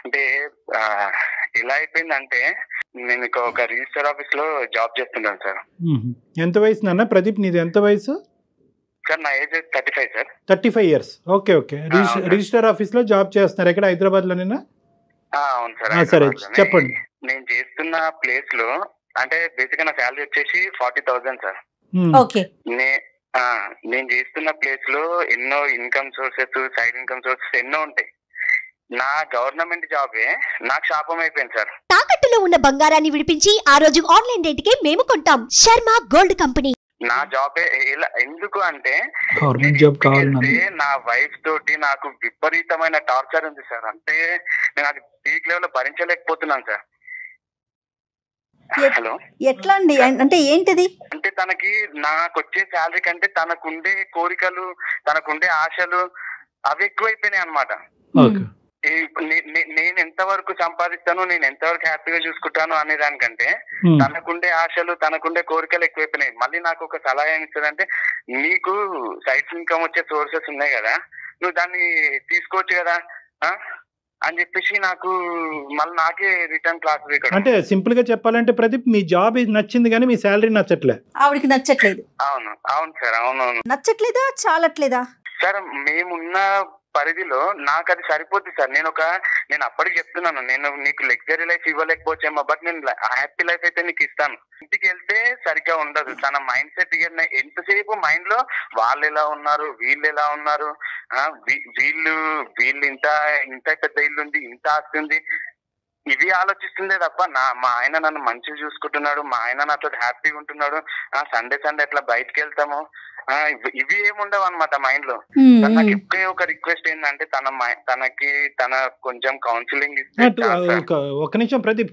అంటే ఆ, ఎలా అయిపోయిందంటే నేను ఒక రిజిస్టర్ ఆఫీస్ లో జాబ్ చేస్తున్నాను సార్. ఎంత వయసు నాన్న ప్రదీప్, నీది ఎంత వయసు? సార్ నా age 35 sir. 35 years. Okay okay. Register office లో జాబ్ చేస్తున్నారు ఎక్కడ, హైదరాబాద్ లోనేనా? అవును సార్. సరే చెప్పండి. నేను చేస్తున్న ప్లేస్ లో అంటే బేసిక్ గా నా శాలరీ వచ్చేసి 40,000 సార్. ఓకే. నేను చేస్తున్న ప్లేస్ లో ఎన్నో income sources, side income sources ఎన్నో ఉంటాయి. నా గవర్నమెంట్ జాబే నాకు శాపం అయిపోయింది సార్. తాకట్టులో ఉన్న బంగారాన్ని విడిపించి ఆ రోజు ఆన్లైన్ రేటుకే మేము కొంటాం. Sharma gold company. నా జాబే ఎందుకు అంటే నా వైఫ్ తోటి నాకు విపరీతమైన టార్చర్ ఉంది సార్. అంటే నేను అది పీక్ లెవెల్ లో భరించలేకపోతున్నాను సార్. హలో, ఎట్లా అండి? అంటే ఏంటిది? అంటే తనకి నాకు వచ్చే శాలరీ కంటే తనకుండే కోరికలు, తనకుండే ఆశలు అవి ఎక్కువైపోయినాయి అన్నమాట. నేను ఎంతవరకు సంపాదిస్తాను, నేను ఎంతవరకు హ్యాపీగా చూసుకుంటాను అనే దానికంటే తనకుండే ఆశలు, తనకుండే కోరికలు ఎక్కువైపోయినాయి. మళ్ళీ నాకు ఒక సలహా ఏమి ఇస్తుందంటే, నీకు సైడ్ ఇన్కమ్ వచ్చే సోర్సెస్ ఉన్నాయి కదా, నువ్వు దాన్ని తీసుకోవచ్చు కదా అని చెప్పేసి నాకు మళ్ళీ నాకే రిటర్న్ క్లాస్. అంటే సింపుల్ గా చెప్పాలంటే ప్రదీప్, మీ జాబ్ నచ్చింది కానీ మీ శాలరీ నచ్చట్లే. ఆవిడకి నచ్చట్లేదు. అవును అవును సార్, అవునవును. నచ్చట్లేదా, చాలట్లేదా సార్? మేమున్న పరిధిలో నాకు అది సరిపోద్ది సార్. నేను అప్పటికి చెప్తున్నాను, నేను నీకు లగ్జరీ లైఫ్ ఇవ్వలేకపోవచ్చేమో, బట్ నేను హ్యాపీ లైఫ్ అయితే నీకు ఇస్తాను. ఇంటికి వెళ్తే సరిగ్గా ఉండదు. తన మైండ్ సెట్ ఎంతసేపు మైండ్ లో వాళ్ళు ఎలా ఉన్నారు, వీళ్ళు ఎలా ఉన్నారు, వీళ్ళు ఇంత పెద్ద ఇల్లు ఉంది, ఇంత ఆస్తి ఉంది, ఇవి ఆలోచిస్తుందే తప్ప మా ఆయన నన్ను మంచిగా చూసుకుంటున్నాడు, మా ఆయన నాతో హ్యాపీగా ఉంటున్నాడు, సండే అట్లా బయటకు వెళ్తాము, ఇవి ఏముండవు అనమాట మైండ్ లో. నాకు ఎక్కువ ఒక రిక్వెస్ట్ ఏంటంటే తన కొంచెం కౌన్సిలింగ్ ఇస్తే. ఒక నిమిషం ప్రదీప్,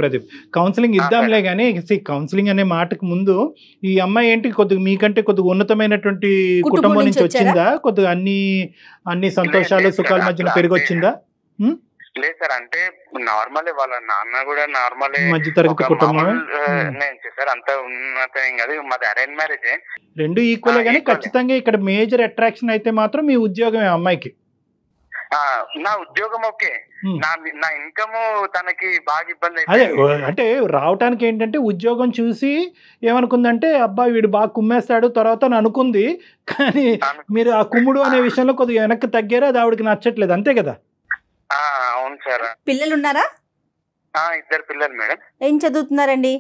ప్రదీప్ కౌన్సిలింగ్ ఇద్దాంలే గానీ, కౌన్సిలింగ్ అనే మాటకు ముందు ఈ అమ్మాయి ఏంటి కొద్దిగా మీకంటే కొద్దిగా ఉన్నతమైనటువంటి కుటుంబం నుంచి వచ్చిందా? కొద్దిగా అన్ని సంతోషాలు సుఖాల మధ్యన పెరిగొచ్చిందా? లేదు సార్, అంటే నార్మలే. వాళ్ళ నాన్న కూడా నార్మలే, మధ్యతరగతి కుటుంబం. సార్ అంత ఉన్నతం కాదు, మాది అరేంజ్ మ్యారేజ్. రెండు ఈక్వల్ గానీ ఖచ్చితంగా ఇక్కడ మేజర్ అట్రాక్షన్ అయితే మాత్రం మీ ఉద్యోగమే అమ్మాయికి. నా ఉద్యోగం ఓకే, నా ఇన్కమ్ తనకి బాగా ఇబ్బంది. అదే అంటే రావటానికి ఏంటంటే ఉద్యోగం చూసి ఏమనుకుందంటే, అబ్బాయి వీడు బాగా కుమ్మేస్తాడు తర్వాత అని అనుకుంది. కానీ మీరు ఆ కుమ్ముడు అనే విషయంలో కొద్దిగా వెనక్కి తగ్గారు, అది ఆవిడకి నచ్చట్లేదు, అంతే కదా? అవును సార్. పిల్లలు ఉన్నారా? 2 పిల్లలు మేడం. ఏం చదువుతున్నారండి?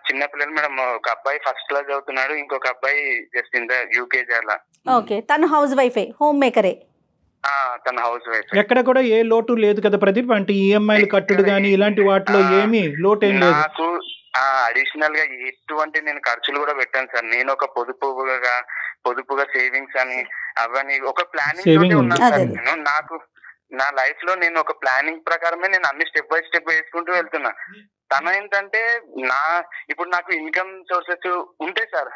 చిన్న పిల్లలు మేడం. ఒక అబ్బాయి ఫస్ట్ క్లాస్ చదువుతున్నాడు, ఇంకొక అబ్బాయి జస్ట్ యూకేజీ అలా. ఓకే. తను హౌస్ వైఫే, హోమ్ మేకరే? తన హౌస్ వైఫ్. ఎక్కడ కూడా ఏ లోటు లేదు కదా ప్రదీప్? అంటే ఈఎంఐలు కట్టుడు గానీ ఇలాంటి వాటిలో ఏమీ లోటు ఏం లేదు. నాకు అడిషనల్ గా ఎటువంటి నేను ఖర్చులు కూడా పెట్టాను సార్. నేను ఒక పొదుపుగా సేవింగ్స్ అని అవన్నీ ఒక ప్లానింగ్ ఉన్నాను సార్. నేను నా లైఫ్ లో నేను ఒక ప్లానింగ్ ప్రకారమే నేను అన్ని స్టెప్ బై స్టెప్ వేసుకుంటూ వెళ్తున్నా. తన ఏంటంటే ఇప్పుడు నాకు ఇన్కమ్ సోర్సెస్ ఉంటాయి సార్.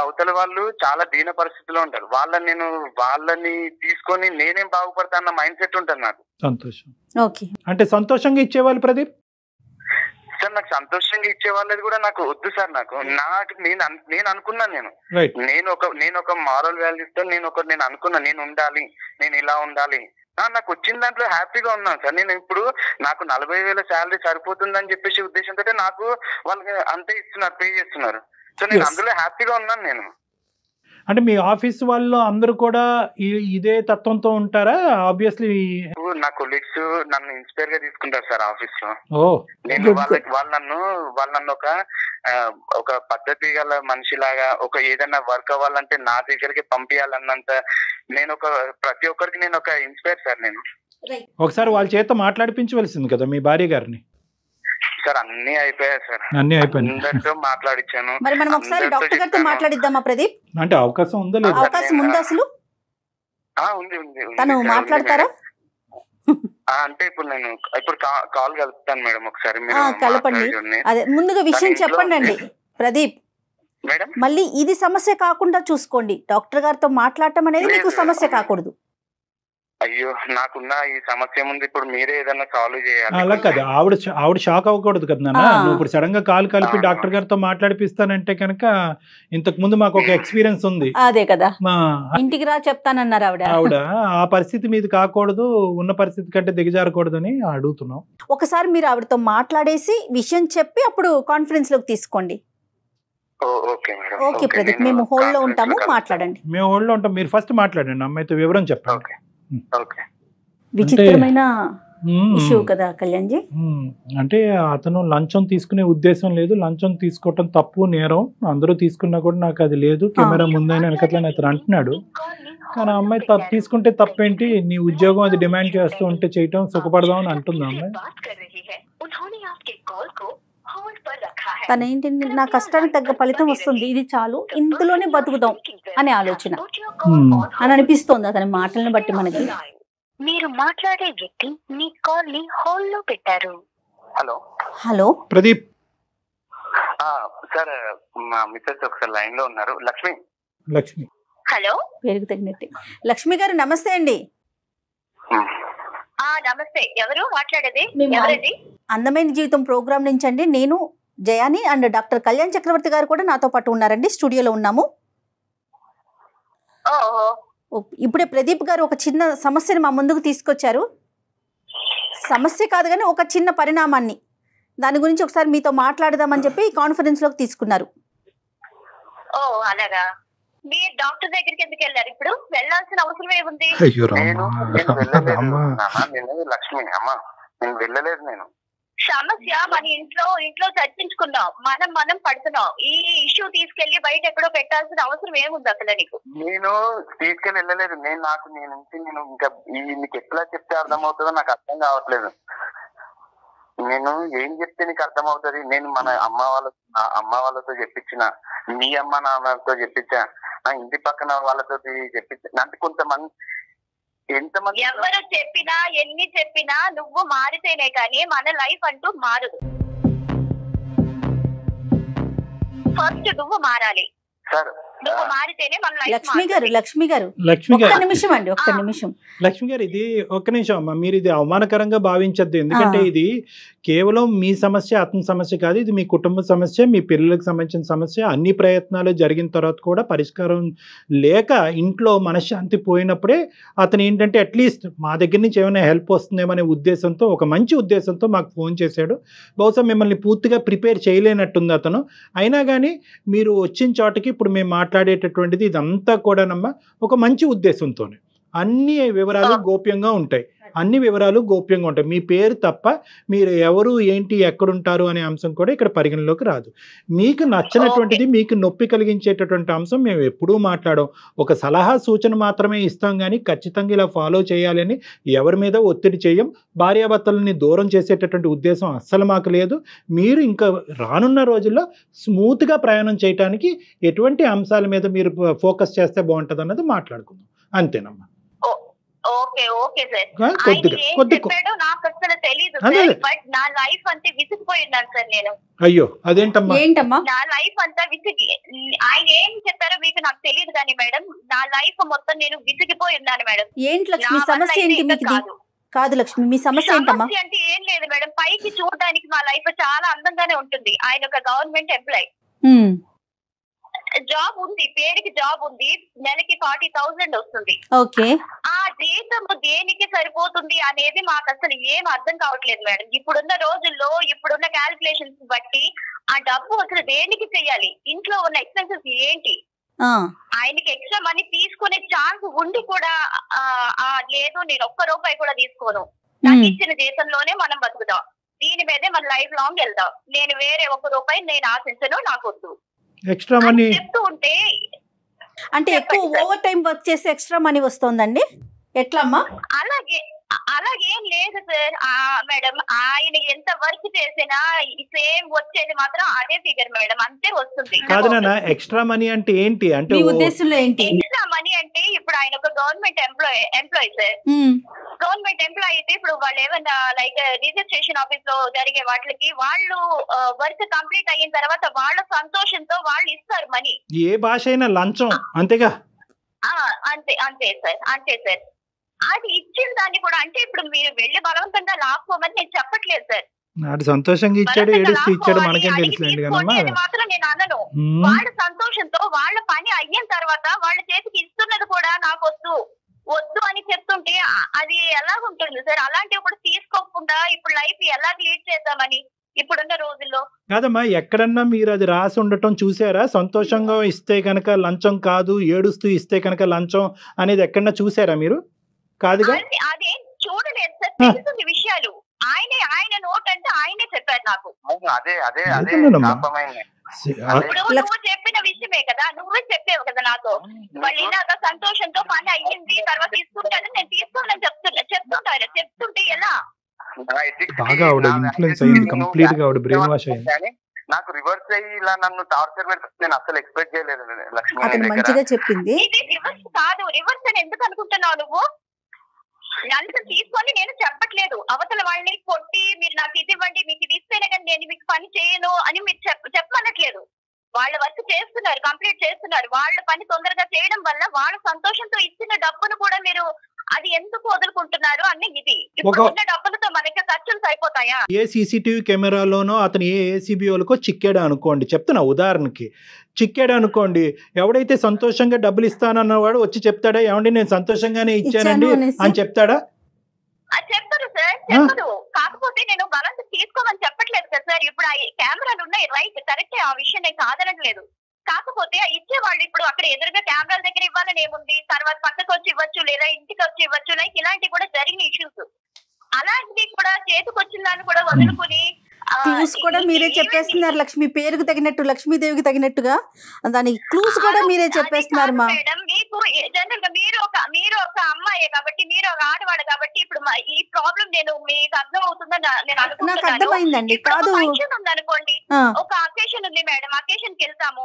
అవతల వాళ్ళు చాలా దీన పరిస్థితిలో ఉంటారు. వాళ్ళని తీసుకొని నేనేం బాగుపడతా అన్న మైండ్ సెట్ ఉంటుంది నాకు. సంతోషం. ఓకే. అంటే సంతోషంగా ఇచ్చేవాళ్ళు ప్రదీప్ సార్. నాకు సంతోషంగా ఇచ్చే వాళ్ళది కూడా నాకు వద్దు సార్. నేను అనుకున్నాను, నేను ఒక మారల్ వాల్యూస్ తో నేను అనుకున్నా, నేను ఉండాలి, నేను ఇలా ఉండాలి. నాకు వచ్చిన దాంట్లో హ్యాపీగా ఉన్నాను సార్. నేను ఇప్పుడు నాకు 40,000 శాలరీ సరిపోతుందని చెప్పేసి ఉద్దేశంతో నాకు వాళ్ళకి అంతే ఇస్తున్నారు, పే చేస్తున్నారు. సో నేను అందులో హ్యాపీగా ఉన్నాను నేను. అంటే మీ ఆఫీస్ వాళ్ళు అందరూ కూడా ఇదే తత్వంతో ఉంటారా? ఆబ్వియస్లీ నా కొలీగ్స్ నన్ను ఇన్స్పైర్ గా తీసుకుంటారు సార్ ఆఫీస్ లో. నేను వాళ్ళు నన్ను ఒక పద్ధతి గల మనిషిలాగా, ఒక ఏదైనా వర్క్ అవ్వాలంటే నా దగ్గరికి పంపించాలన్నంత నేను ప్రతి ఒక్కరికి నేను ఒక ఇన్స్పైర్ సార్. నేను ఒకసారి వాళ్ళ చేత మాట్లాడిపించవలసింది కదా మీ భార్య గారిని. సార్ అన్ని అయిపోయాయి సార్, అన్ని అయిపోయింది. అందరితో మాట్లాడిచ్చాను. మరి మనం ఒకసారి డాక్టర్ గారితో మాట్లాడిద్దామా ప్రదీప్? అంటే అవకాశం ఉందా లేదా? అవకాశం ఉందా అసలు? ఉంది. తను మాట్లాడతారా? అంటే ఇప్పుడు కాల్ కలుపుతాను మేడం, ఒకసారి కలపండి. అదే ముందుగా విషయం చెప్పండి అండి ప్రదీప్. మళ్ళీ ఇది సమస్య కాకుండా చూసుకోండి. డాక్టర్ గారితో మాట్లాడటం అనేది మీకు సమస్య కాకూడదు. అయ్యో నాకున్న ఈ సమస్య ముందు ఇప్పుడు మీరే ఏదైనా సాల్వ్ చేయాలి. అలా కాదు, ఆవిడ షాక్ అవ్వకూడదు కదా నాన్న. నువ్వు ఇప్పుడు సడన్ గా కాల్ కలిపి డాక్టర్ గారితో మాట్లాడిపిస్తానంటే కనుక ఇంతకు ముందు మాకు ఒక ఎక్స్పీరియన్స్ ఉంది. అదే కదా, ఇంటికి రా చెప్తానన్నారు ఆవిడ. ఆ పరిస్థితి మీది కాకూడదు, ఉన్న పరిస్థితి కంటే దిగజారకూడదు అని అడుగుతున్నాం. ఒకసారి మీరు ఆవిడతో మాట్లాడేసి విషయం చెప్పి అప్పుడు కాన్ఫరెన్స్ లోకి తీసుకోండి. ఓకే ప్రదీప్, మేము హోల్డ్ లో ఉంటాము, మాట్లాడండి. మేము హోల్డ్ లో ఉంటాం, మీరు ఫస్ట్ మాట్లాడండి, అమ్మాయితో వివరం చెప్పండి. విచిత్రమైన ఇష్యూ కదా కళ్యాణ్ జీ. అంటే అతను లంచం తీసుకునే ఉద్దేశం లేదు, లంచం తీసుకోవటం తప్పు నేరం, అందరూ తీసుకున్నా కూడా నాకు అది లేదు, కెమెరా ముందైనా వెనకట్లని అతను అంటున్నాడు. కానీ అమ్మాయి తీసుకుంటే తప్పేంటి, నీ ఉద్యోగం అది డిమాండ్ చేస్తూ ఉంటే చేయటం సుఖపడదాం అని అంటుంది అమ్మాయి. తనేంటి, నా కష్టానికి తగ్గ ఫలితం వస్తుంది, ఇది చాలు, ఇందులోనే బతుకుదాం అనే ఆలోచన అని అనిపిస్తోంది అతని మాటలను బట్టి మనకి. మీరు మాట్లాడే వ్యక్తి మీ కాల్ ని హోల్డ్ లో పెట్టారు. హలో హలో ప్రదీప్ సార్, మా మిస్సెస్ ఒకసారి లైన్ లో ఉన్నారు. లక్ష్మి. హలో, పేరుకు తగినట్టు లక్ష్మి గారు నమస్తే అండి. నమస్తే, ఎవరు మాట్లాడేది? ఎవరది? అందమైన జీవితం ప్రోగ్రామ్ నుంచి అండి. నేను జయాని అండ్ డాక్టర్ కళ్యాణ్ చక్రవర్తి గారు కూడా నాతో పాటు ఉన్నారండి, స్టూడియోలో ఉన్నాము. ఇప్పుడే ప్రదీప్ గారు ఒక చిన్న సమస్యను మా ముందుకు తీసుకొచ్చారు. సమస్య కాదు కానీ ఒక చిన్న పరిణామాన్ని, దాని గురించి ఒకసారి మీతో మాట్లాడదామని చెప్పి కాన్ఫరెన్స్ లోకి తీసుకున్నారు. అలాగా, మీరు డాక్టర్ దగ్గరికి ఎందుకు వెళ్ళారు? ఇప్పుడు వెళ్ళాల్సిన అవసరం ఏముంది? లక్ష్మి అమ్మా, నేను వెళ్ళలేదు. నేను సమస్య మన ఇంట్లో చర్చించుకున్నాం, మనం పడుతున్నాం. ఈ ఇష్యూ తీసుకెళ్లి బయట ఎక్కడో పెట్టాల్సిన అవసరం ఏముంది అసలు నీకు? నేను తీసుకెళ్ళి వెళ్ళలేదు. నేను ఇంకా నీకు ఎట్లా చెప్తే అర్థమవుతుందో నాకు అర్థం కావట్లేదు. నేను ఏం చెప్తే నీకు అర్థమవుతుంది? నేను మన అమ్మ వాళ్ళతో చెప్పించిన, మీ అమ్మ నాన్నతో చెప్పించా, నా ఇంటి పక్కన వాళ్ళతో చెప్పించా. అంటే కొంతమంది ఎంతమంది ఎవరు చెప్పినా ఎన్ని చెప్పినా నువ్వు మారితేనే కానీ మన లైఫ్ అంటూ మారదు. ఫస్ట్ నువ్వు మారాలి. నువ్వు మారితేనే మన లైఫ్. లక్ష్మి గారు ఒక్క నిమిషం అండి, ఒక్క నిమిషం. లక్ష్మి గారు, ఇది ఒక్క నిమిషం అమ్మా. మీరు ఇది అవమానకరంగా భావించద్దు, ఎందుకంటే ఇది కేవలం మీ సమస్య, అతని సమస్య కాదు, ఇది మీ కుటుంబ సమస్య, మీ పిల్లలకు సంబంధించిన సమస్య. అన్ని ప్రయత్నాలు జరిగిన తర్వాత కూడా పరిష్కారం లేక ఇంట్లో మనశ్శాంతి పోయినప్పుడే అతను ఏంటంటే అట్లీస్ట్ మా దగ్గర నుంచి ఏమైనా హెల్ప్ వస్తుందేమనే ఉద్దేశంతో, ఒక మంచి ఉద్దేశంతో మాకు ఫోన్ చేశాడు. బహుశా మిమ్మల్ని పూర్తిగా ప్రిపేర్ చేయలేనట్టుంది అతను. అయినా కానీ మీరు వచ్చిన చోటకి ఇప్పుడు మేము మాట్లాడేటటువంటిది ఇదంతా కూడానమ్మా ఒక మంచి ఉద్దేశంతోనే. అన్ని వివరాలు గోప్యంగా ఉంటాయి, మీ పేరు తప్ప మీరు ఎవరు ఏంటి ఎక్కడుంటారు అనే అంశం కూడా ఇక్కడ పరిగణలోకి రాదు. మీకు నచ్చినటువంటిది, మీకు నొప్పి కలిగించేటటువంటి అంశం మేము ఎప్పుడూ మాట్లాడాం. ఒక సలహా సూచన మాత్రమే ఇస్తాం, కానీ ఖచ్చితంగా ఇలా ఫాలో చేయాలని ఎవరి మీద ఒత్తిడి చేయం. భార్యాభర్తలని దూరం చేసేటటువంటి ఉద్దేశం అస్సలు మాకు లేదు. మీరు ఇంకా రానున్న రోజుల్లో స్మూత్గా ప్రయాణం చేయడానికి ఎటువంటి అంశాల మీద మీరు ఫోకస్ చేస్తే బాగుంటుంది అన్నది మాట్లాడుకుందాం, అంతేనమ్మా. ఓకే సార్, చెప్పాడో నాకు అసలు తెలీదు సార్, బట్ నా లైఫ్ అంతా విసిగిపోయిన్నాను సార్ నేను. అయ్యో అదేంటమ్మా? నా లైఫ్ అంతా విసిగి, ఆయన ఏం చెప్పారో మీకు నాకు తెలియదు కానీ మేడం, నా లైఫ్ మొత్తం నేను విసిగిపోయి ఉన్నాను మేడం. ఏంటి లక్ష్మి సమస్య ఏంటి? కాదు లక్ష్మి, మీ సమస్య ఏంటమ్మా? అంటే ఏం లేదు మేడం, పైకి చూడడానికి మా లైఫ్ చాలా అందంగానే ఉంటుంది. ఆయన ఒక గవర్నమెంట్ ఎంప్లాయ్, జాబ్ ఉంది, పేరుకి జాబ్ ఉంది, నెలకి 40,000 వస్తుంది. ఆ జీతం దేనికి సరిపోతుంది అనేది మాకు అసలు ఏం అర్థం కావట్లేదు మేడం. ఇప్పుడున్న రోజుల్లో, ఇప్పుడున్న క్యాల్కులేషన్స్ బట్టి ఆ డబ్బు అసలు దేనికి చెయ్యాలి? ఇంట్లో ఉన్న ఎక్స్పెన్సెస్ ఏంటి? ఆయనకి ఎక్స్ట్రా మనీ తీసుకునే ఛాన్స్ ఉండి కూడా లేదు, నేను ఒక్క రూపాయి కూడా తీసుకోను, నాకు ఇచ్చిన జీతంలోనే మనం బతుకుదాం, దీని మీదే మన లైఫ్ లాంగ్ వెళ్దాం, నేను వేరే ఒక్క రూపాయి నేను ఆశించను, నాకు వద్దు ఎక్స్ట్రా మనీ చెప్తూ ఉంటే. అంటే ఎక్కువ ఓవర్ టైం వర్క్ చేసి ఎక్స్ట్రా మనీ వస్తుందండి, ఎట్లమ్మా? అలాగేం లేదు సార్ మేడం, ఆయన ఎంత వర్క్ చేసినా సేమ్ వచ్చేది మాత్రం అదే ఫిగర్ మేడం, అంతే వస్తుంది. కాదు నాన్న, ఎక్స్ట్రా మనీ అంటే ఏంటి? అంటే ఉద్దేశంలో ఏంటి ఎక్స్ట్రా మనీ అంటే? ఇప్పుడు ఆయన ఒక government employee sir. Government employee అయితే ఇప్పుడు వాళ్ళు ఏమన్నా లైక్ రిజిస్ట్రేషన్ ఆఫీస్ లో జరిగే వాటికి వాళ్ళు వర్క్ కంప్లీట్ అయిన తర్వాత వాళ్ళ సంతోషంతో వాళ్ళు ఇస్తారు మనీ. ఏ భాష అయినా లంచం అంతేగా? అంతే సార్. అది ఇచ్చిన దాన్ని కూడా అంటే ఇప్పుడు మీరు వెళ్ళి బలవంతంగా లాక్కోమని నేను చెప్పట్లేదు సార్. నాడు సంతోషంగా ఇచ్చాడు, ఏడుస్తూ ఇచ్చాడు, మనకేం తెలుసులేండి కదమ్మా. మాత్రం నేను అనను. వాళ్ళ సంతోషంతో వాళ్ళ పని అయిన తర్వాత వాళ్ళ చేతికి ఇస్తున్నది కూడా నాకు వద్దు అని చెప్తుంటే అది ఎలా ఉంటుంది సార్? అలాంటివి కూడా తీసుకోకుండా ఇప్పుడు లైఫ్ ఎలా లీడ్ చేద్దామని ఇప్పుడున్న రోజుల్లో. కాదమ్మా, ఎక్కడన్నా మీరు అది రాసి ఉండటం చూసారా? సంతోషంగా ఇస్తే కనుక లంచం కాదు, ఏడుస్తూ ఇస్తే కనుక లంచం అనేది ఎక్కడన్నా చూసారా మీరు? కాదుగా. అదేం చూడలేదు సార్, తెలుస్తుంది విషయాలు. ఆయన నోట్ అంటే ఆయనే చెప్పారు నాకు. నువ్వు చెప్పిన విషయమే కదా, నువ్వే చెప్పావు కదా నాతో. వాళ్ళు ఇలాగా సంతోషంతో పని అయ్యింది తర్వాత తీసుకుంటాను, నేను తీసుకోవాలని చెప్తుంటే ఎలా? బాగా ఆవిడ ఇన్ఫ్లుయెన్స్ అయ్యింది, కంప్లీట్ గా ఆవిడ బ్రెయిన్ వాష్ అయ్యింది. నాకు రివర్స్ అయ్యి ఇలా నన్ను టార్చర్ పెడితే నేను అసలు ఎక్స్పెక్ట్ చేయలేదు లక్ష్మి. మంచిగా చెప్పింది. ఇది రివర్స్ కాదు, రివర్స్ అని ఎందుకు అనుకుంటున్నావు నువ్వు? నన్ను తీసుకొని నేను చెప్పట్లేదు, అవతల వాళ్ళని కొట్టి మీరు నాకు ఇది ఇవ్వండి, మీకు ఇది ఇస్తేనే కానీ నేను మీకు పని చేయను అని మీరు చెప్పనట్లేదు. వాళ్ళ వర్క్ చేస్తున్నారు, కంప్లీట్ చేస్తున్నారు. వాళ్ళ పని తొందరగా చేయడం వల్ల వాళ్ళ సంతోషంతో ఇచ్చిన డబ్బును కూడా మీరు అది ఎందుకు వదులుకుంటున్నారు అన్న. ఇది ఇప్పుడు ఉన్న డబ్బులతో మనకి ఖర్చులు సరిపోతాయా? ఏ సీసీటీవీ కెమెరాలోనో అతను ఏ ఏసీబీఓలకో చిక్కాడు అనుకోండి, చెప్తున్నా ఉదాహరణకి, చిక్కాడు అనుకోండి, ఎవడైతే సంతోషంగా డబ్బులు ఇస్తానన్నవాడు వచ్చి చెప్తాడా ఏమండి నేను సంతోషంగానే ఇచ్చానండి అని చెప్తాడా? చెప్తారు సార్, చెప్పదు. కాకపోతే నేను బలంగా తీసుకోమని చెప్పట్లేదు కదా సార్. ఇప్పుడు ఆ కెమెరాలు ఉన్నాయి, రైట్, కరెక్టే, ఆ విషయం నేను కాదనట్లేదు. కాకపోతే ఇచ్చేవాళ్ళు ఇప్పుడు అక్కడ ఎదురుగా కెమెరాల దగ్గర ఇవ్వాలని ఏముంది, తర్వాత పక్కకు వచ్చి ఇవ్వచ్చు లేదా ఇంటికి వచ్చి ఇవ్వచ్చు. లైక్ ఇలాంటివి కూడా జరిగిన ఇష్యూస్. అలాంటివి కూడా చేతికి వచ్చిన దాన్ని కూడా వదులుకుని క్లూస్ కూడా మీరే చెప్పేస్తున్నారు లక్ష్మి, పేరుకు తగినట్టు, లక్ష్మీదేవికి తగినట్టుగా దానికి క్లూస్ కూడా మీరే చెప్పేస్తున్నారు. మేడం మీకు జనరల్ గా మీరు ఒక అమ్మాయే కాబట్టి, మీరు ఒక ఆడవాడు కాబట్టి ఇప్పుడు ఈ ప్రాబ్లం నేను మీకు అర్థం అవుతుందని నేను నాకు అర్థమైందండి. కాదు, ఉందనుకోండి, ఒక అకేషన్ ఉంది మేడం, అకేషన్ కి వెళ్తాము,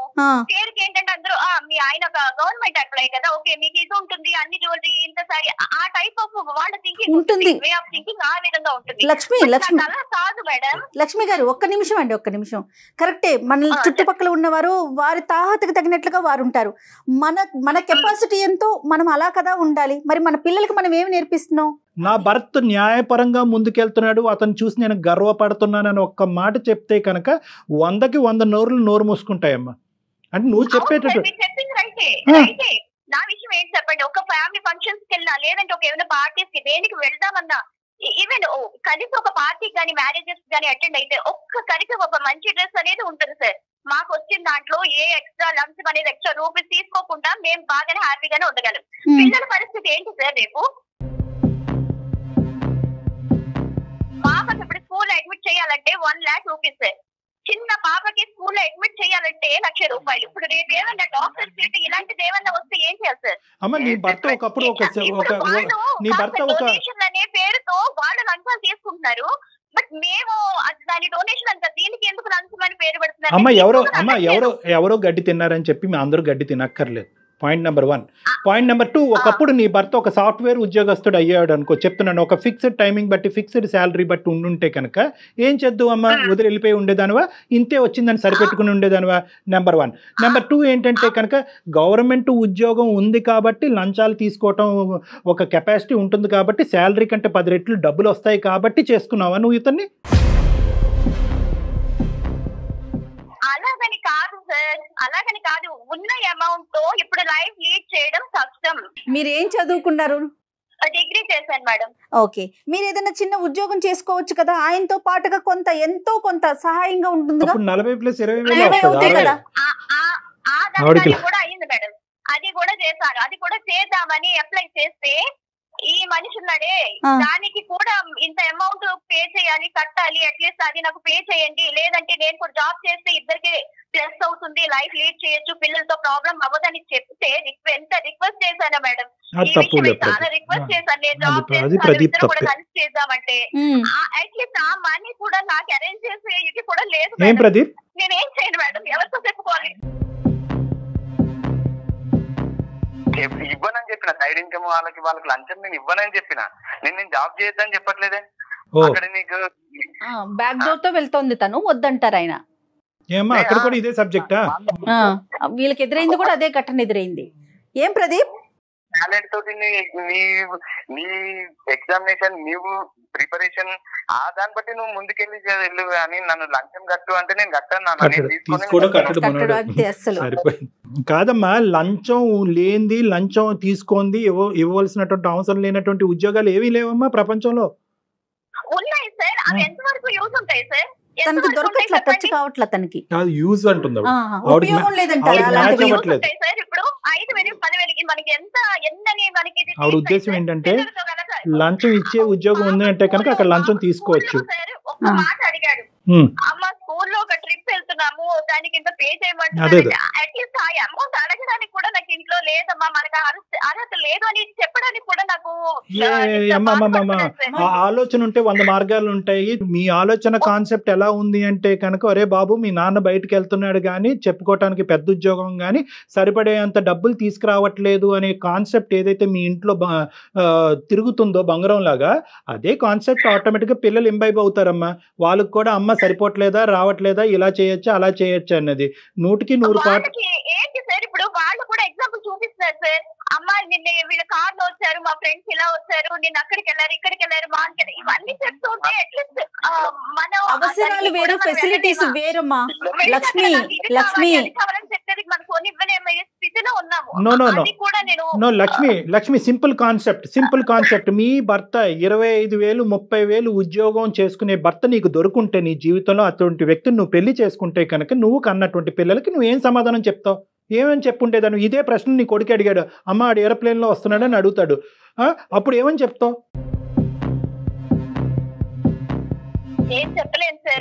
పేరుకి ఏంటంటే అందరూ మీ ఆయన ఒక గవర్నమెంట్ ఎంప్లాయీ కదా, ఓకే మీకు ఇది ఉంటుంది, అన్ని జ్యువెలరీ ఇంత సారీ, ఆ టైప్ ఆఫ్ వాళ్ళ థింకింగ్ ఉంటుంది, వే ఆఫ్ థింకింగ్ ఆ విధంగా ఉంటుంది. లక్ష్మి అలా కాదు మేడం. లక్ష్మి గారు ఒక్క నిమిషం అండి, ఒక్క నిమిషం. కరెక్టే, మన చుట్టుపక్కల ఉన్నవారు వారి తాహతకు తగినట్లుగా వారు ఉంటారు. మన కెపాసిటీ ఎంతో మనం అలా కదా ఉండాలి. మరి మన పిల్లలకి మనం ఏమి నేర్పిస్తున్నాం? నా భర్త న్యాయపరంగా ముందుకెళ్తున్నాడు, అతను చూసి నేను గర్వపడుతున్నానని ఒక్క మాట చెప్తే కనుక 100కి 100 నోరు మూసుకుంటాయమ్మా. అంటే నువ్వు చెప్పేటట్టు చెప్పింది రైటే. నా విషయం ఏంటి చెప్పండి, ఒక ఫ్యామిలీ ఫంక్షన్స్ కి వెళ్ళినా లేదంటే ఒక ఏమైనా పార్టీస్ కి దేనికి వెళ్దామన్నా, ఈవెన్ కనీసం ఒక పార్టీకి కానీ మ్యారేజెస్ కానీ అటెండ్ అయితే ఒక్కరికి ఒక మంచి డ్రెస్ అనేది ఉంటుంది సార్. మాకు వచ్చిన దాంట్లో ఏ ఎక్స్ట్రా లంచ్ అనేది ఎక్స్ట్రా రూపీస్ తీసుకోకుండా మేము బాగానే హ్యాపీగానే ఉండగలం. పిల్లల పరిస్థితి ఏంటి సార్? రేపు పాపకి ఇప్పుడు స్కూల్ అడ్మిట్ చేయాలంటే 1 lakh రూపీస్ సార్. చిన్న పాపకి స్కూల్లో అడ్మిట్ చేయాలంటే 1,00,000 రూపాయలు. ఇప్పుడు రేపు ఏమన్నా డాక్టర్ సీట్ ఇలాంటిది ఏమన్నా వస్తే ఏం చేయాలి సార్? అమ్మ నీ భర్త ఒకప్పుడు నీ భర్త ఒక డొనేషన్ అనే పేరుతో వాళ్ళు లంచాలు తీసుకుంటున్నారు. బట్ మేము దాని డొనేషన్ అంతా దీనికి ఎందుకు లంచం అని పేరు పెడుతున్నారు? ఎవరో గడ్డి తిన్నారని చెప్పి మీ అందరూ గడ్డి తినక్కర్లేదు. Point number 1. పాయింట్ నెంబర్ 2, ఒకప్పుడు నీ భర్త ఒక సాఫ్ట్వేర్ ఉద్యోగస్తుడు అయ్యాడు అనుకో, చెప్తున్నాను, ఒక ఫిక్స్డ్ టైమింగ్ బట్టి ఫిక్స్డ్ శాలరీ బట్టి ఉండుంటే కనుక ఏం చేద్దాం అమ్మా, వదిలి వెళ్ళిపోయి ఉండేదానివా? ఇంతే వచ్చిందని సరిపెట్టుకుని ఉండేదానివా? నెంబర్ 1. నెంబర్ 2 ఏంటంటే కనుక గవర్నమెంట్ ఉద్యోగం ఉంది కాబట్టి లంచాలు తీసుకోవటం ఒక కెపాసిటీ ఉంటుంది కాబట్టి శాలరీ కంటే 10 రెట్లు డబ్బులు వస్తాయి కాబట్టి చేసుకున్నావా నువ్వు ఇతన్ని? అలాగని కాదు సార్, అలాగని కాదు. ఉన్న అమౌంట్ తో ఇప్పుడు లైఫ్ లీడ్ చేయడం కష్టం. మీరు ఏం చదువుకున్నారు? డిగ్రీ చేశాను మేడం. ఓకే, మీరు ఏదైనా చిన్న ఉద్యోగం చేసుకోవచ్చు కదా, ఆయనతో పాటుగా ఎంతో కొంత సహాయంగా ఉంటుంది కదా. 40+20 కదా. కూడా అయింది మేడం, అది కూడా చేశాను. అది కూడా చేద్దామని అప్లై చేస్తే ఈ మనిషి ఉన్నాడే, దానికి కూడా ఇంత అమౌంట్ పే చేయాలి, కట్టాలి, అట్లీస్ట్ అది నాకు పే చేయండి, లేదంటే నేను కూడా జాబ్ చేస్తే ఇద్దరికి ప్లస్ అవుతుంది, లైఫ్ లీడ్ చేయొచ్చు, పిల్లలతో ప్రాబ్లం అవ్వదని చెప్తే ఎంత రిక్వెస్ట్ చేశాను మేడం. చాలా రిక్వెస్ట్ చేశాను, నేను జాబ్ చేస్తాను కూడా కలిసి చేద్దామంటే అట్లీస్ట్ ఆ మనీ కూడా నాకు అరేంజ్ చేసే ఇది కూడా లేదు. నేనేం చేయను మేడం, ఎవరితో చెప్పుకోవాలి? ఇవ్వనని చెప్పిన, సైడ్ ఇన్కమ్ వాళ్ళకి లంచం నేను ఇవ్వనని చెప్పిన. నేను జాబ్ చేయొద్దని చెప్పట్లేదే. అక్కడ నీకు బ్యాక్ డోర్ తో వెళ్తోంది తను, వద్దంటారు ఆయన. అక్కడ కూడా ఇదే సబ్జెక్టా? వీళ్ళకి ఎదురైంది కూడా అదే ఘటన ఎదురైంది. ఏం ప్రదీప్? టాలెంట్ తోటి నీ ఎగ్జామినేషన్ నీవు ప్రిపరేషన్ దాన్ని బట్టి నువ్వు ముందుకెళ్ళి వెళ్ళు కానీ నన్ను లంచం కట్టు అంటే నేను కట్టాను. కాదమ్మా, లంచం లేనిది, లంచం తీసుకుంది ఇవ్వవలసినటువంటి అవసరం లేనటువంటి ఉద్యోగాలు ఏమీ లేవమ్మా ప్రపంచంలో. ఉన్నాయి సార్, అవి ఎంతవరకు యూజ్ ఉంటాయి సార్? తనకి దొరకట్లా, టచ్ కావట్లా, తనకి యూజ్ అంటుంది. ఉపయోగం లేదంట. ఇప్పుడు 5,000 10,000 మనకి ఎంత ఎన్నని మనకి ఆవిడ ఉద్దేశం ఏంటంటే లంచం ఇచ్చే ఉద్యోగం ఉంది అంటే కనుక అక్కడ లంచం తీసుకోవచ్చు. ఒక్క మాట అడిగాడు, అమ్మ స్కూల్లో ఒక ట్రిప్ వెళ్తున్నాము దానికి ఇంత పే చేయమంటే అట్లీస్ట్ ఆ అమౌంట్ అడగడానికి కూడా నాకు ఇంట్లో లేదమ్మా, మనకు అర్హత లేదు అని చెప్పడానికి కూడా నాకు ఆలోచన ఉంటే 100 మార్గాలు ఉంటాయి. మీ ఆలోచన కాన్సెప్ట్ ఎలా ఉంది అంటే కనుక, ఒరే బాబు మీ నాన్న బయటకు వెళ్తున్నాడు కానీ చెప్పుకోవటానికి పెద్ద ఉద్యోగం కానీ సరిపడేంత డబ్బులు తీసుకురావట్లేదు అనే కాన్సెప్ట్ ఏదైతే మీ ఇంట్లో తిరుగుతుందో బంగారం లాగా, అదే కాన్సెప్ట్ ఆటోమేటిక్ గా పిల్లలు ఇంబైబ్ అవుతారమ్మా. వాళ్ళకి కూడా అమ్మ సరిపోవట్లేదా, రావట్లేదా, ఇలా చేయొచ్చా అలా చేయొచ్చా అన్నది 100% ఏంటి సార్. ఇప్పుడు వాళ్ళు కూడా ఎగ్జాంపుల్ చూపిస్తున్నారు సార్, అమ్మ నిన్న వీళ్ళ కార్ లో వచ్చారు, మా ఫ్రెండ్స్ ఇలా వచ్చారు, నేను అక్కడికి వెళ్ళారు, ఇక్కడికి వెళ్ళారు, మార్కెట్, ఇవన్నీ చెప్తుంటే అట్లీస్ట్ మన అవసరాలు వేరు, ఫెసిలిటీస్ వేరమ్మా. లక్ష్మి చెప్పేది మన కొన్ని ఇవ్వలేమో స్థితిలో ఉన్నాము. No Lakshmi simple concept. మీ భర్త 25,000 30,000 ఉద్యోగం చేసుకునే భర్త నీకు దొరుకుంటే నీ జీవితంలో అటువంటి వ్యక్తిని నువ్వు పెళ్లి చేసుకుంటే కనుక నువ్వు కన్నటువంటి పిల్లలకి నువ్వు ఏం సమాధానం చెప్తావు? ఏమని చెప్పుండేదాన్ని? ఇదే ప్రశ్న నీ కొడుకు అడిగాడు, అమ్మ ఆడు ఏరోప్లేన్లో వస్తున్నాడని అడుగుతాడు, అప్పుడు ఏమని చెప్తావు?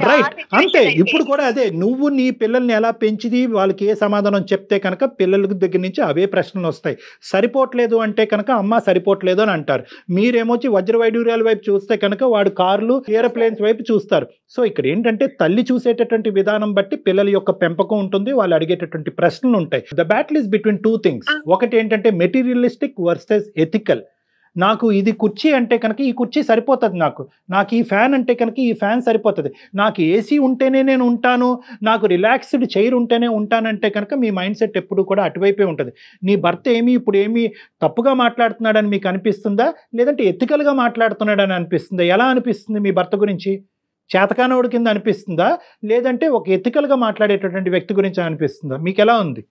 రైట్, అంతే. ఇప్పుడు కూడా అదే, నువ్వు నీ పిల్లల్ని ఎలా పెంచిది, వాళ్ళకి ఏ సమాధానం చెప్తే కనుక పిల్లల దగ్గర నుంచి అవే ప్రశ్నలు వస్తాయి. సరిపోవట్లేదు అంటే కనుక అమ్మ సరిపోవట్లేదు అని అంటారు. మీరేమొచ్చి వజ్ర వైడూర్యాల వైపు చూస్తే కనుక వాడు కార్లు ఏరోప్లేన్స్ వైపు చూస్తారు. సో ఇక్కడ ఏంటంటే తల్లి చూసేటటువంటి విధానం బట్టి పిల్లల యొక్క పెంపకం ఉంటుంది, వాళ్ళు అడిగేటటువంటి ప్రశ్నలు ఉంటాయి. The battle is between 2 things. ఒకటి ఏంటంటే మెటీరియలిస్టిక్ వర్సెస్ ఎథికల్. నాకు ఇది కుర్చీ అంటే కనుక ఈ కుర్చీ సరిపోతుంది, నాకు ఈ ఫ్యాన్ అంటే కనుక ఈ ఫ్యాన్ సరిపోతుంది, నాకు ఏసీ ఉంటేనే నేను ఉంటాను, నాకు రిలాక్స్డ్ చైర్ ఉంటేనే ఉంటానంటే కనుక మీ మైండ్ సెట్ ఎప్పుడు కూడా అటువైపే ఉంటుంది. నీ భర్త ఇప్పుడు ఏమి తప్పుగా మాట్లాడుతున్నాడని మీకు అనిపిస్తుందా, లేదంటే ఎథికల్గా మాట్లాడుతున్నాడని అనిపిస్తుందా? ఎలా అనిపిస్తుంది మీ భర్త గురించి? చేతకానోడి కింద అనిపిస్తుందా, లేదంటే ఒక ఎథికల్గా మాట్లాడేటటువంటి వ్యక్తి గురించి అనిపిస్తుందా? మీకు ఎలా ఉంది?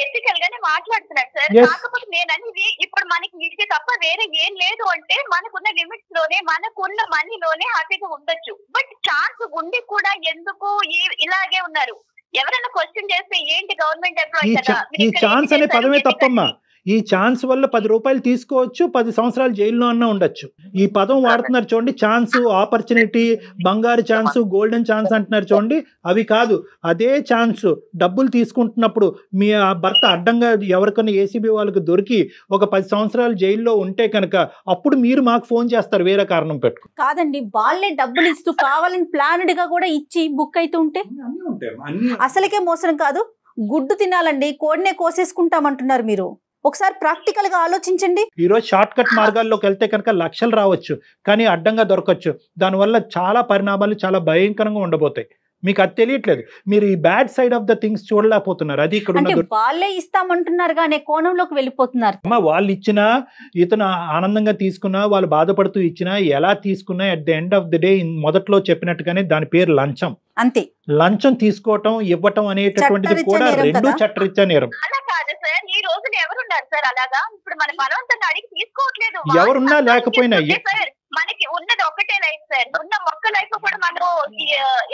ఎథికల్ గానే మాట్లాడుతున్నారు సార్. కాకపోతే నేను అనేది ఇప్పుడు మనకి ఇది తప్ప వేరే ఏం లేదు అంటే మనకున్న లిమిట్స్ లోనే మనకున్న మనీలోనే హ్యాపీగా ఉండొచ్చు. బట్ ఛాన్స్ ఉండి కూడా ఎందుకు ఇలాగే ఉన్నారు? ఎవరైనా క్వశ్చన్ చేస్తే ఏంటి గవర్నమెంట్ ఎంప్లాయీ కదా, ఈ ఛాన్స్ అనే పదమే తప్పమ్మా. ఈ ఛాన్స్ వల్ల 10 రూపాయలు తీసుకోవచ్చు, 10 సంవత్సరాలు జైల్లో అన్నా ఉండొచ్చు. ఈ పదం వాడుతున్నారు చూడండి, ఛాన్స్, ఆపర్చునిటీ, బంగారు ఛాన్స్, గోల్డెన్ ఛాన్స్ అంటున్నారు చూడండి. అవి కాదు, అదే ఛాన్స్ డబ్బులు తీసుకుంటున్నప్పుడు మీ భర్త అడ్డంగా ఎవరికైనా ఏసీబీ వాళ్ళకి దొరికి ఒక 10 సంవత్సరాలు జైల్లో ఉంటే కనుక అప్పుడు మీరు మాకు ఫోన్ చేస్తారు వేరే కారణం పెట్టుకు. కాదండి, వాళ్ళే డబ్బులు ఇస్తూ కావాలని ప్లాన్డ్ గా కూడా ఇచ్చి బుక్ అయితే ఉంటే అసలుకే మోసం కాదు. గుడ్డు తినాలండి, కోడినే కోసేసుకుంటామంటున్నారు మీరు. ఒకసారి ప్రాక్టికల్ గా ఆలోచించండి. ఈరోజు షార్ట్ కట్ మార్గాల్లోకి వెళ్తే కనుక లక్షలు రావచ్చు, కానీ అడ్డంగా దొరకచ్చు. దానివల్ల చాలా పరిణామాలు చాలా భయంకరంగా ఉండబోతాయి. మీకు అది తెలియట్లేదు, మీరు ఈ bad side of the things చూడలేకపోతున్నారు. అది ఇక్కడ వాళ్ళే ఇస్తామంటున్నారు కానీ కోణంలోకి వెళ్ళిపోతున్నారు. వాళ్ళు ఇచ్చినా, ఇతను ఆనందంగా తీసుకున్నా, వాళ్ళు బాధపడుతూ ఇచ్చినా, ఎలా తీసుకున్నా at the end of the day మొదట్లో చెప్పినట్టుగానే దాని పేరు లంచం. అంతే. లంచం తీసుకోవటం, ఇవ్వటం అనేటటువంటిది కూడా రెండు చట్టరీత్యా నేరం. ఈ రోజున ఎవరున్నారు సార్ అలాగా? ఇప్పుడు మన బలవంతంగా అడిగి తీసుకోవట్లేదు. ఎవరున్నా లేకపోయినా మనకి ఉన్నది ఒకటే లైఫ్ సార్. ఉన్న ఒక్క లైఫ్ కూడా మనం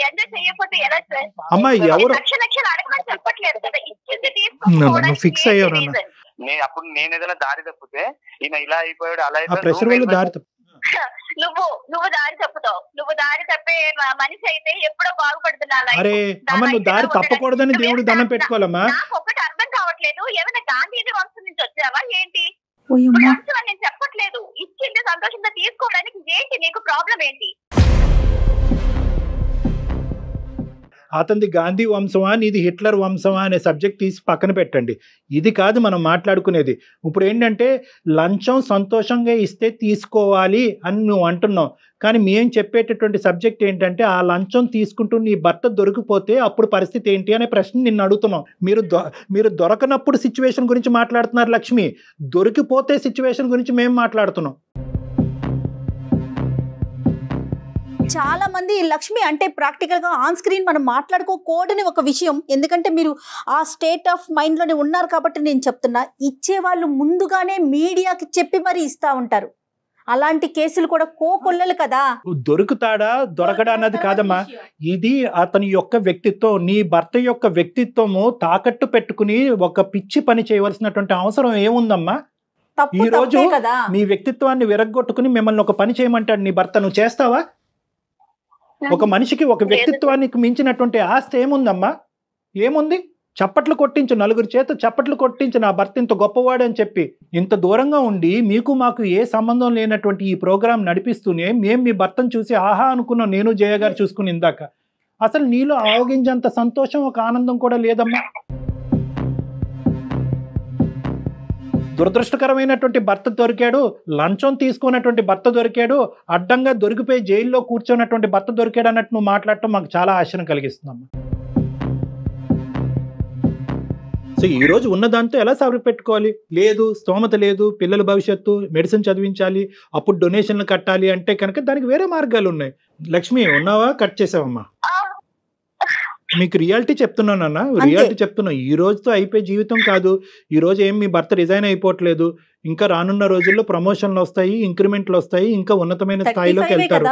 ఎంజాయ్ చేయకపోతే ఎలా సార్? అమ్మాయి ఎవరు లక్షలు అడగమని చెప్పట్లేదు కదా, ఇచ్చింది తీసుకోవడానికి ఫిక్స్ అయ్యారు. అప్పుడు నేను ఏదైనా దారి తప్పితే ఈయన ఇలా అయిపోయాడు, అలా అయిపోయాడు. నువ్వు దారి తప్పుతావు. నువ్వు దారి తప్పే మనిషి అయితే ఎప్పుడో బాగుపడుతున్నా. అరే అమ్మ, నువ్వు దారి తప్పకూడదని దేవుడు దండం పెట్టుకోవాలమ్మా. నాకు ఒకటి అర్థం కావట్లేదు, ఏమైనా గాంధీజీ వంశం నుంచి వచ్చావా ఏంటి? నేను చెప్పట్లేదు, ఇచ్చింది సంతోషంగా తీసుకోవడానికి ఏంటి నీకు ప్రాబ్లం ఏంటి? అతనిది గాంధీ వంశమా నీది హిట్లర్ వంశమా అనే సబ్జెక్ట్ తీసి పక్కన పెట్టండి. ఇది కాదు మనం మాట్లాడుకునేది. ఇప్పుడు ఏంటంటే లంచం సంతోషంగా ఇస్తే తీసుకోవాలి అని నువ్వు అంటున్నావు, కానీ మేము చెప్పేటటువంటి సబ్జెక్ట్ ఏంటంటే ఆ లంచం తీసుకుంటూ నీ భర్త దొరికిపోతే అప్పుడు పరిస్థితి ఏంటి అనే ప్రశ్న నిన్ను అడుగుతున్నాం. మీరు దొరకనప్పుడు సిచ్యువేషన్ గురించి మాట్లాడుతున్నారు లక్ష్మి, దొరికిపోతే సిచ్యువేషన్ గురించి మేము మాట్లాడుతున్నాం. చాలా మంది లక్ష్మి అంటే ప్రాక్టికల్ గా ఆన్ స్క్రీన్ మనం మాట్లాడుకోకూడని ఒక విషయం, ఎందుకంటే మీరు ఆ స్టేట్ ఆఫ్ మైండ్ లోనే ఉన్నారు కాబట్టి నేను చెప్తున్నా. ఇచ్చే వాళ్ళు ముందుగానే మీడియాకి చెప్పి మరి ఇస్తా ఉంటారు. అలాంటి కేసులు కూడా కోకొల్లలు కదా. దొరుకుతాడా దొరకడా అన్నది కాదమ్మా, ఇది అతని యొక్క వ్యక్తిత్వం. నీ భర్త యొక్క వ్యక్తిత్వము తాకట్టు పెట్టుకుని ఒక పిచ్చి పని చేయవలసినటువంటి అవసరం ఏముందమ్మా? ఈ రోజు నీ వ్యక్తిత్వాన్ని విరగ్గొట్టుకుని మిమ్మల్ని ఒక పని చేయమంటాడు నీ భర్త, నువ్వు చేస్తావా? ఒక మనిషికి ఒక వ్యక్తిత్వానికి మించినటువంటి ఆస్తి ఏముందమ్మా? ఏముంది? చప్పట్లు కొట్టించు, నలుగురు చేత చప్పట్లు కొట్టించు, నా భర్త ఇంత గొప్పవాడు అని చెప్పి. ఇంత దూరంగా ఉండి మీకు మాకు ఏ సంబంధం లేనటువంటి ఈ ప్రోగ్రాం నడిపిస్తూనే మేము మీ భర్తను చూసి ఆహా అనుకున్నాం, నేను జయ గారు చూసుకుని ఇందాక. అసలు నీలో ఆవగించేంత సంతోషం, ఒక ఆనందం కూడా లేదమ్మా. దురదృష్టకరమైనటువంటి భర్త దొరికాడు, లంచం తీసుకున్నటువంటి భర్త దొరికాడు, అడ్డంగా దొరికిపోయి జైల్లో కూర్చున్నటువంటి భర్త దొరికాడు అన్నట్టు నువ్వు మాట్లాడటం మాకు చాలా ఆశను కలిగిస్తుందమ్మా. సో ఈ రోజు ఉన్నదాంతో ఎలా సరిపెట్టుకోవాలి? లేదు, స్తోమత లేదు, పిల్లల భవిష్యత్తు, మెడిసిన్ చదివించాలి, అప్పుడు డొనేషన్లు కట్టాలి అంటే కనుక దానికి వేరే మార్గాలు ఉన్నాయి. లక్ష్మి ఉన్నావా? కట్ చేసావమ్మా. మీకు రియాలిటీ చెప్తున్నానన్నా, రియాలిటీ చెప్తున్నా. ఈ రోజుతో అయిపోయే జీవితం కాదు. ఈ రోజు ఏం మీ భర్త రిజైన్ అయిపోవట్లేదు. ఇంకా రానున్న రోజుల్లో ప్రమోషన్లు వస్తాయి, ఇంక్రిమెంట్లు వస్తాయి, ఇంకా ఉన్నతమైన స్థాయిలోకి వెళ్తారు.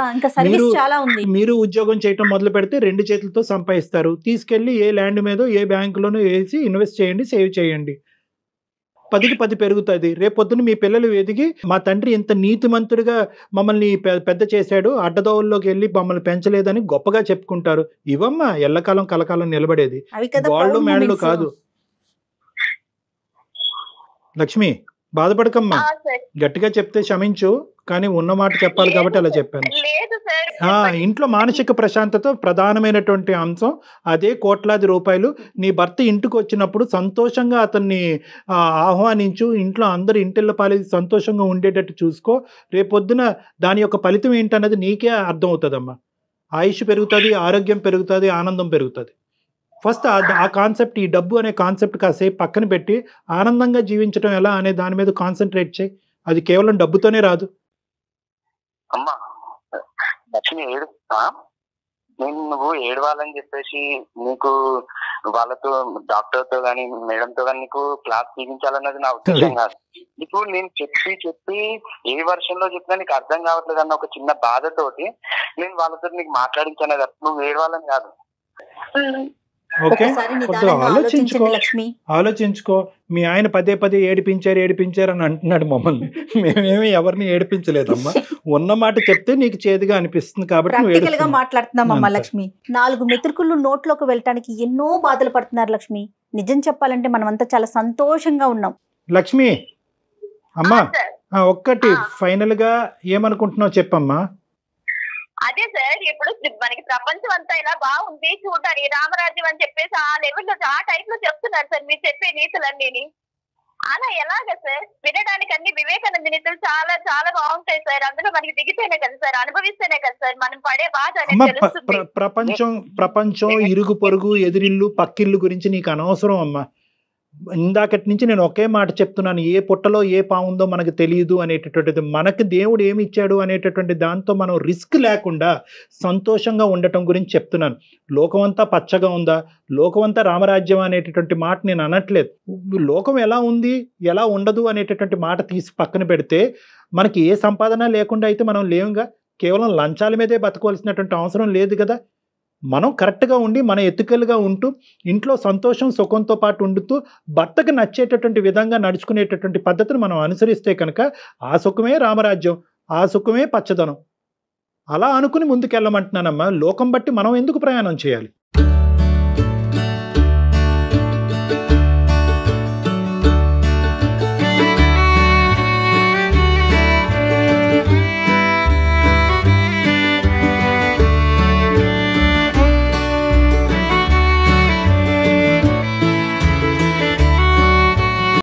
మీరు ఉద్యోగం చేయటం మొదలు పెడితే 2 చేతులతో సంపాదిస్తారు. తీసుకెళ్లి ఏ ల్యాండ్ మీదో ఏ బ్యాంకులోనో వేసి ఇన్వెస్ట్ చేయండి, సేవ్ చేయండి. 10కి 10 పెరుగుతుంది. రేపొద్దున మీ పిల్లలు ఎదిగి మా తండ్రి ఇంత నీతిమంతుడిగా మమ్మల్ని పెద్ద చేశాడు, అడ్డదోవల్లోకి వెళ్ళి మమ్మల్ని పెంచలేదని గొప్పగా చెప్పుకుంటారు. ఇవమ్మా ఎల్లకాలం కలకాలం నిలబడేది, గోళ్ళు మేడలు కాదు. లక్ష్మి బాధపడకమ్మా, గట్టిగా చెప్తే క్షమించు, కానీ ఉన్న మాట చెప్పాలి కాబట్టి అలా చెప్పాను. ఇంట్లో మానసిక ప్రశాంతత ప్రధానమైనటువంటి అంశం. అదే కోట్లాది రూపాయలు. నీ భర్త ఇంటికి వచ్చినప్పుడు సంతోషంగా అతన్ని ఆహ్వానించు. ఇంట్లో అందరు ఇంటిళ్ళ పాలి సంతోషంగా ఉండేటట్టు చూసుకో. రేపొద్దున దాని యొక్క ఫలితం ఏంటన్నది నీకే అర్థం అవుతుందమ్మా. ఆయుష్ పెరుగుతుంది, ఆరోగ్యం పెరుగుతుంది, ఆనందం పెరుగుతుంది. ఫస్ట్ ఆ కాన్సెప్ట్, ఈ డబ్బు అనే కాన్సెప్ట్ కాసేపు పక్కన పెట్టి ఆనందంగా జీవించడం ఎలా అనే దాని మీద కాన్సన్ట్రేట్ చేయి. అది కేవలం డబ్బుతోనే రాదు. అమ్మా లక్ష్మి ఏడుస్తా, నేను నువ్వు ఏడవాలని చెప్పేసి నీకు వాళ్ళతో డాక్టర్తో గానీ మేడంతో గానీ నీకు క్లాస్ తీయించాలన్నది నా ఉద్దేశం కాదు. నీకు నేను చెప్పి ఏ వర్షంలో చెప్పినా నీకు అర్థం కావట్లేదు అన్న ఒక చిన్న బాధతోటి నేను వాళ్ళతో నీకు మాట్లాడించాను. నువ్వు ఏడవాలని కాదు. ఓకే, ఆలోచించుకో. మీ ఆయన పదే పదే ఏడిపించారు అని అంటున్నాడు మమ్మల్ని. మేమేమి ఎవరిని ఏడిపించలేదమ్మా. ఉన్న మాట చెప్తే నీకు చేదుగా అనిపిస్తుంది కాబట్టి మాట్లాడుతున్నామమ్మా. లక్ష్మి 4 మెతుకులు నోట్లోకి వెళ్ళటానికి ఎన్నో బాధలు పడుతున్నారు లక్ష్మి. నిజం చెప్పాలంటే మనమంతా చాలా సంతోషంగా ఉన్నాం. లక్ష్మి అమ్మా, ఒక్కటి ఫైనల్ గా ఏమనుకుంటున్నావు చెప్పమ్మా. అదే సార్, ఇప్పుడు మనకి ప్రపంచం అంతా ఇలా బాగుంది చూడాలి, రామరాజ్యం అని చెప్పేసి ఆ లెవెల్లో ఆ టైప్ లో చెప్తున్నారు సార్ మీరు చెప్పే నీతులన్నీ. అలా ఎలాగ సార్? వినడానికి అన్ని వివేకానంద నీతులు చాలా చాలా బాగుంటాయి సార్. అందులో మనకి దిగితేనే కదా సార్, అనుభవిస్తేనే కదా సార్ మనం పడే బాధ అనేది తెలుస్తుంది. ప్రపంచం ఇరుగు పొరుగు ఎదిరిల్లు పక్కిల్లు గురించి నీకు అనవసరం అమ్మా. ఇందాకటి నుంచి నేను ఒకే మాట చెప్తున్నాను, ఏ పుట్టలో ఏ పావుందో మనకు తెలియదు అనేటటువంటిది. మనకు దేవుడు ఏమి ఇచ్చాడు అనేటటువంటి దాంతో మనం రిస్క్ లేకుండా సంతోషంగా ఉండటం గురించి చెప్తున్నాను. లోకమంతా పచ్చగా ఉందా, లోకమంతా రామరాజ్యం అనేటటువంటి మాట నేను అనట్లేదు. లోకం ఎలా ఉంది ఎలా ఉండదు అనేటటువంటి మాట తీసి పక్కన పెడితే మనకి ఏ సంపాదన లేకుండా అయితే మనం లేవుగా. కేవలం లంచాల మీదే బతకవలసినటువంటి అవసరం లేదు కదా. మనం కరెక్ట్గా ఉండి మన ఎత్తుకలుగా ఉంటూ ఇంట్లో సంతోషం సుఖంతో పాటు ఉండుతూ భర్తకు నచ్చేటటువంటి విధంగా నడుచుకునేటటువంటి పద్ధతిని మనం అనుసరిస్తే కనుక ఆ సుఖమే రామరాజ్యం, ఆ సుఖమే పచ్చదనం. అలా అనుకుని ముందుకెళ్ళమంటున్నానమ్మా. లోకం బట్టి మనం ఎందుకు ప్రయాణం చేయాలి?